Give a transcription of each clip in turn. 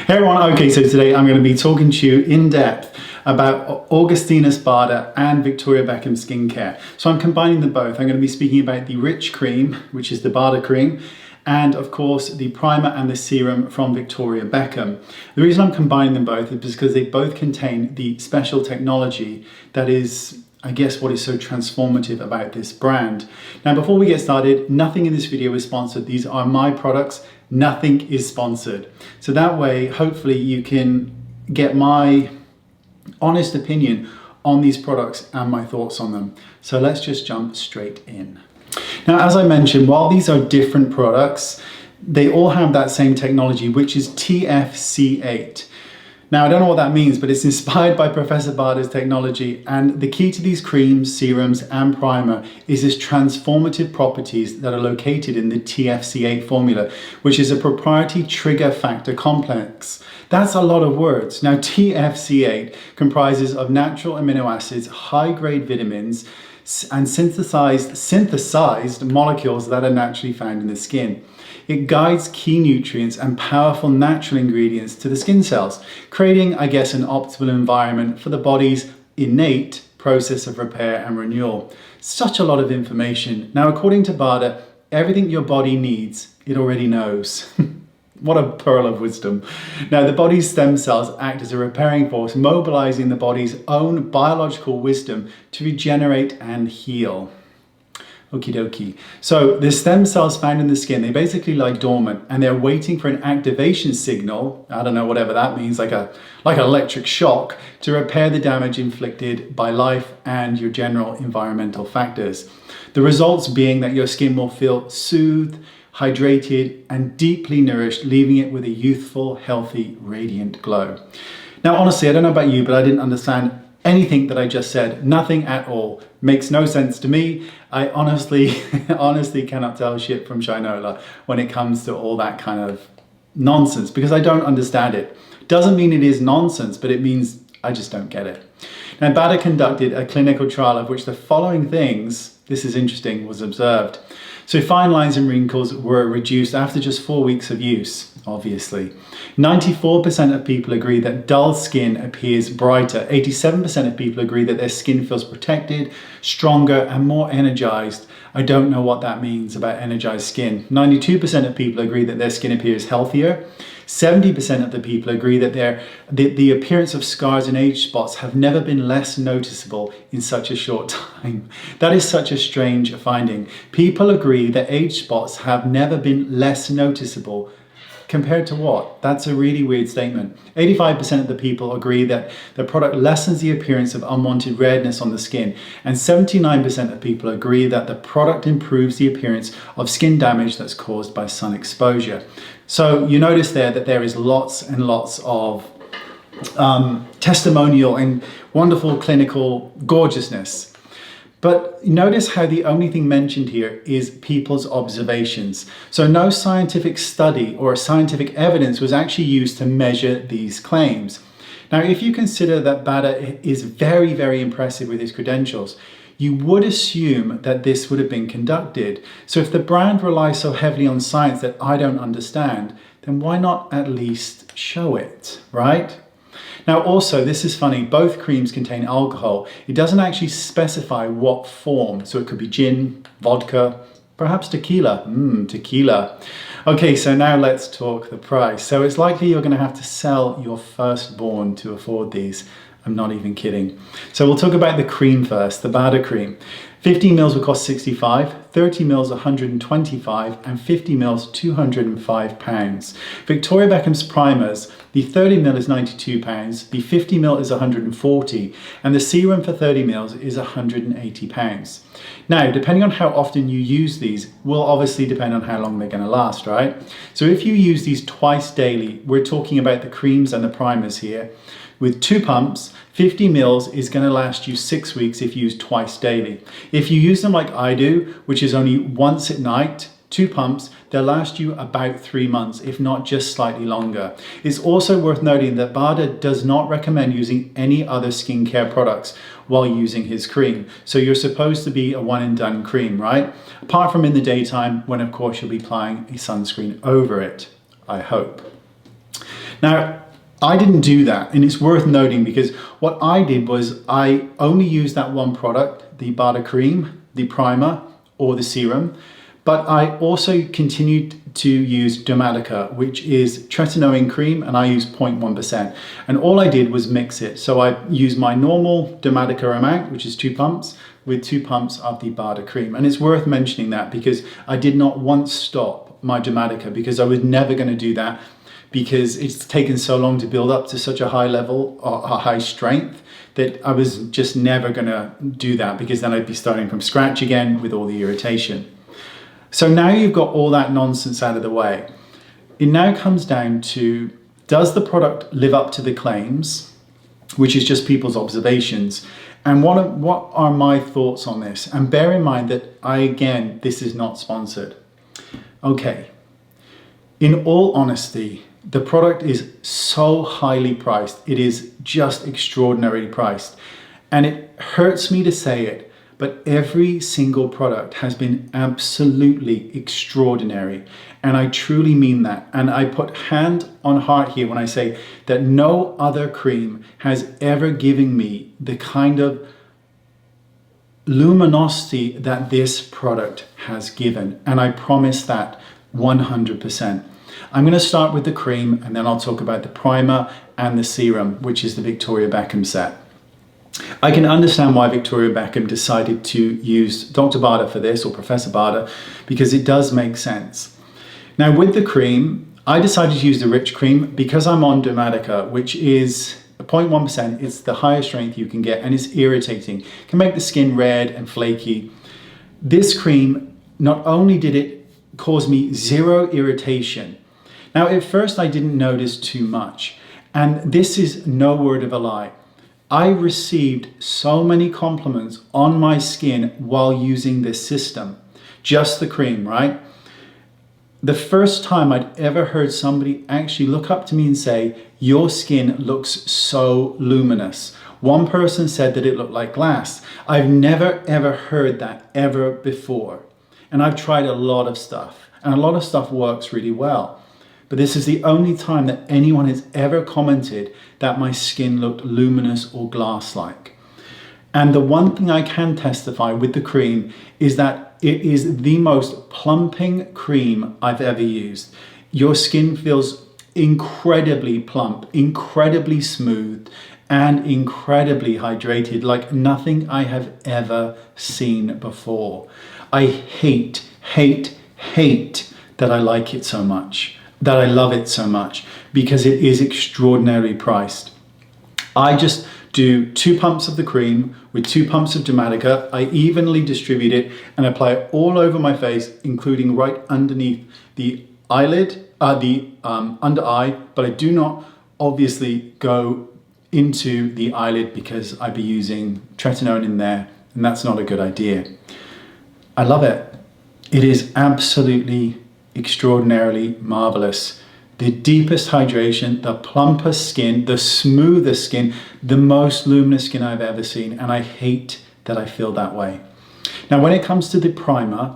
Hey everyone, okay, so today I'm going to be talking to you in depth about Augustinus, Barder and Victoria Beckham skincare. So I'm combining them both. I'm going to be speaking about the rich cream, which is the Barder cream, and of course the primer and the serum from Victoria Beckham. The reason I'm combining them both is because they both contain the special technology that is, I guess, what is so transformative about this brand. Now, before we get started, nothing in this video is sponsored. These are my products. Nothing is sponsored. So that way, hopefully you can get my honest opinion on these products and my thoughts on them. So let's just jump straight in. Now, as I mentioned, while these are different products, they all have that same technology, which is TFC8. Now, I don't know what that means, but it's inspired by Professor Barder's technology. And the key to these creams, serums, and primer is its transformative properties that are located in the TFC8 formula, which is a proprietary trigger factor complex. That's a lot of words. Now, TFC8 comprises of natural amino acids, high-grade vitamins, and synthesized molecules that are naturally found in the skin. It guides key nutrients and powerful natural ingredients to the skin cells, creating, I guess, an optimal environment for the body's innate process of repair and renewal. Such a lot of information. Now, according to Barder, everything your body needs, it already knows. What a pearl of wisdom. Now, the body's stem cells act as a repairing force, mobilizing the body's own biological wisdom to regenerate and heal. Okie dokie. So the stem cells found in the skin, they basically lie dormant and they're waiting for an activation signal, I don't know, whatever that means, like an electric shock, to repair the damage inflicted by life and your general environmental factors. The results being that your skin will feel soothed, hydrated, and deeply nourished, leaving it with a youthful, healthy, radiant glow. Now, honestly, I don't know about you, but I didn't understand anything that I just said. Nothing at all. Makes no sense to me. I honestly cannot tell shit from Shinola when it comes to all that kind of nonsense, because I don't understand it. Doesn't mean it is nonsense, but it means I just don't get it. Now, Barder conducted a clinical trial of which the following things, this is interesting, was observed. So fine lines and wrinkles were reduced after just 4 weeks of use, obviously. 94% of people agree that dull skin appears brighter. 87% of people agree that their skin feels protected, stronger, and more energized. I don't know what that means about energized skin. 92% of people agree that their skin appears healthier. 70% of the people agree that the appearance of scars and age spots have never been less noticeable in such a short time. That is such a strange finding. People agree that age spots have never been less noticeable. Compared to what? That's a really weird statement. 85% of the people agree that the product lessens the appearance of unwanted redness on the skin, and 79% of people agree that the product improves the appearance of skin damage that's caused by sun exposure. So you notice there that there is lots and lots of testimonial and wonderful clinical gorgeousness. But notice how the only thing mentioned here is people's observations. So no scientific study or scientific evidence was actually used to measure these claims. Now, if you consider that Barder is very, very impressive with his credentials, you would assume that this would have been conducted. So if the brand relies so heavily on science that I don't understand, then why not at least show it, right? Now, also, this is funny, both creams contain alcohol. It doesn't actually specify what form, so it could be gin, vodka, perhaps tequila. Tequila. Okay, so now let's talk the price. So it's likely you're going to have to sell your firstborn to afford these. I'm not even kidding. So we'll talk about the cream first, the Barder cream. 15 mils will cost 65, 30 mils 125, and 50 mils 205 pounds. Victoria Beckham's primers, the 30 mil is 92 pounds, the 50 mil is 140, and the serum for 30 mils is 180 pounds. Now, depending on how often you use these will obviously depend on how long they're going to last, right? So if you use these twice daily, we're talking about the creams and the primers here. With 2 pumps, 50 mils is going to last you 6 weeks if used twice daily. If you use them like I do, which is only once at night, 2 pumps, they'll last you about 3 months, if not just slightly longer. It's also worth noting that Barder does not recommend using any other skincare products while using his cream. So you're supposed to be a one and done cream, right? Apart from in the daytime, when of course you'll be applying a sunscreen over it, I hope. Now, I didn't do that, and it's worth noting because what I did was I only used that one product, the Barder cream, the primer, or the serum, but I also continued to use Dermatica, which is tretinoin cream, and I use 0.1%. And all I did was mix it. So I used my normal Dermatica amount, which is 2 pumps, with 2 pumps of the Barder cream. And it's worth mentioning that because I did not once stop my Dermatica, because I was never going to do that, because it's taken so long to build up to such a high level or a high strength that I was just never gonna do that, because then I'd be starting from scratch again with all the irritation. So now you've got all that nonsense out of the way. It now comes down to, does the product live up to the claims, which is just people's observations? And what are my thoughts on this? And bear in mind that again, this is not sponsored. Okay, in all honesty, the product is so highly priced. It is just extraordinarily priced. And it hurts me to say it, but every single product has been absolutely extraordinary. And I truly mean that. And I put hand on heart here when I say that no other cream has ever given me the kind of luminosity that this product has given. And I promise that 100%. I'm going to start with the cream, and then I'll talk about the primer and the serum, which is the Victoria Beckham set. I can understand why Victoria Beckham decided to use Dr. Barder for this, or Professor Barder, because it does make sense. Now with the cream, I decided to use the rich cream because I'm on Dermatica, which is 0.1%. It's the highest strength you can get, and it's irritating. It can make the skin red and flaky. This cream, not only did it cause me zero irritation. Now, at first I didn't notice too much, and this is no word of a lie. I received so many compliments on my skin while using this system, just the cream, right? The first time I'd ever heard somebody actually look up to me and say, your skin looks so luminous. One person said that it looked like glass. I've never ever heard that ever before. And I've tried a lot of stuff, and a lot of stuff works really well. But this is the only time that anyone has ever commented that my skin looked luminous or glass-like. And the one thing I can testify with the cream is that it is the most plumping cream I've ever used. Your skin feels incredibly plump, incredibly smooth, and incredibly hydrated, like nothing I have ever seen before. I hate that I like it so much, that I love it so much, because it is extraordinarily priced. I just do 2 pumps of the cream with 2 pumps of Dermatica. I evenly distribute it and apply it all over my face, including right underneath the eyelid, the under eye, but I do not obviously go into the eyelid because I'd be using tretinoin in there, and that's not a good idea. I love it. It is absolutely extraordinarily marvelous. The deepest hydration, the plumpest skin, the smoothest skin, the most luminous skin I've ever seen, and I hate that I feel that way. Now when it comes to the primer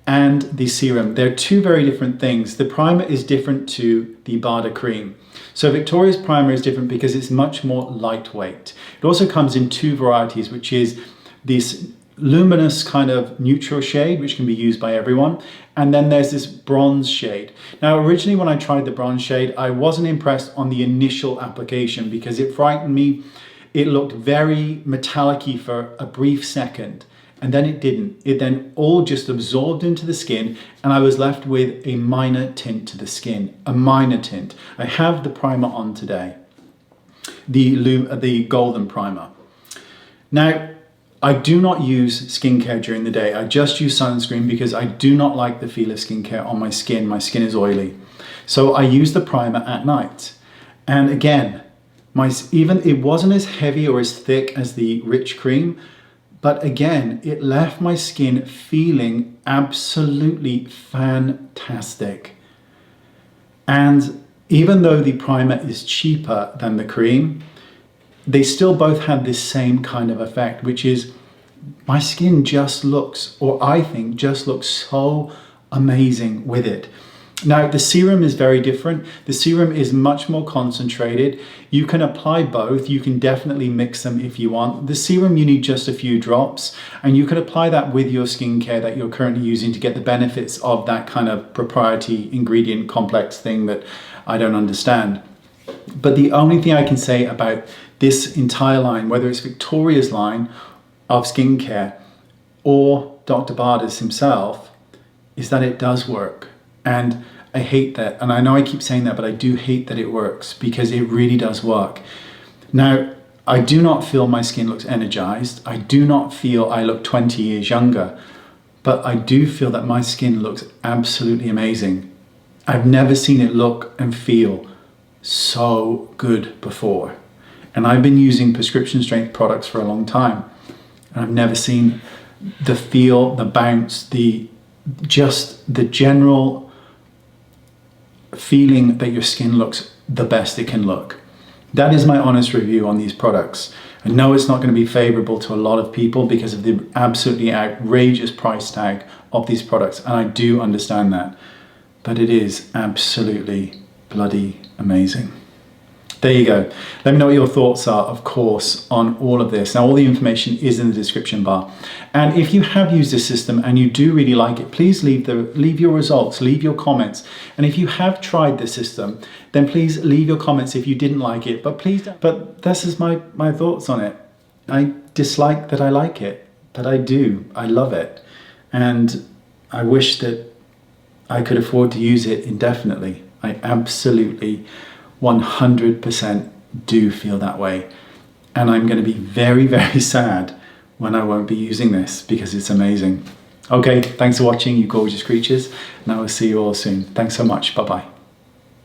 and the serum, they're 2 very different things. The primer is different to the Barder cream. So Victoria's primer is different because it's much more lightweight. It also comes in 2 varieties, which is this luminous kind of neutral shade, which can be used by everyone. And then there's this bronze shade. Now, originally when I tried the bronze shade, I wasn't impressed on the initial application because it frightened me. It looked very metallic-y for a brief second, and then it didn't. It then all just absorbed into the skin, and I was left with a minor tint to the skin, a minor tint. I have the primer on today, the golden primer. Now, I do not use skincare during the day. I just use sunscreen because I do not like the feel of skincare on my skin. My skin is oily. So I use the primer at night. And again, it wasn't as heavy or as thick as the rich cream, but again, it left my skin feeling absolutely fantastic. And even though the primer is cheaper than the cream, they still both have this same kind of effect, which is my skin just looks, or I think just looks so amazing with it. Now, the serum is very different. The serum is much more concentrated. You can apply both. You can definitely mix them if you want. The serum, you need just a few drops, and you can apply that with your skincare that you're currently using to get the benefits of that kind of proprietary ingredient complex thing that I don't understand. But the only thing I can say about this entire line, whether it's Victoria's line of skincare or Dr. Barder's himself, is that it does work. And I hate that. And I know I keep saying that, but I do hate that it works, because it really does work. Now, I do not feel my skin looks energized. I do not feel I look 20 years younger, but I do feel that my skin looks absolutely amazing. I've never seen it look and feel so good before. And I've been using prescription strength products for a long time, and I've never seen the feel, the bounce, just the general feeling that your skin looks the best it can look. That is my honest review on these products. I know it's not going to be favorable to a lot of people because of the absolutely outrageous price tag of these products, and I do understand that, but it is absolutely bloody amazing. There you go. Let me know what your thoughts are, of course, on all of this. Now, all the information is in the description bar. And if you have used this system and you do really like it, please leave your results, leave your comments. And if you have tried this system, then please leave your comments if you didn't like it. But this is my thoughts on it. I dislike that I like it, but I do. I love it. And I wish that I could afford to use it indefinitely. I absolutely 100% do feel that way. And I'm going to be very, very sad when I won't be using this, because it's amazing. Okay, thanks for watching, you gorgeous creatures, and I will see you all soon. Thanks so much. Bye-bye.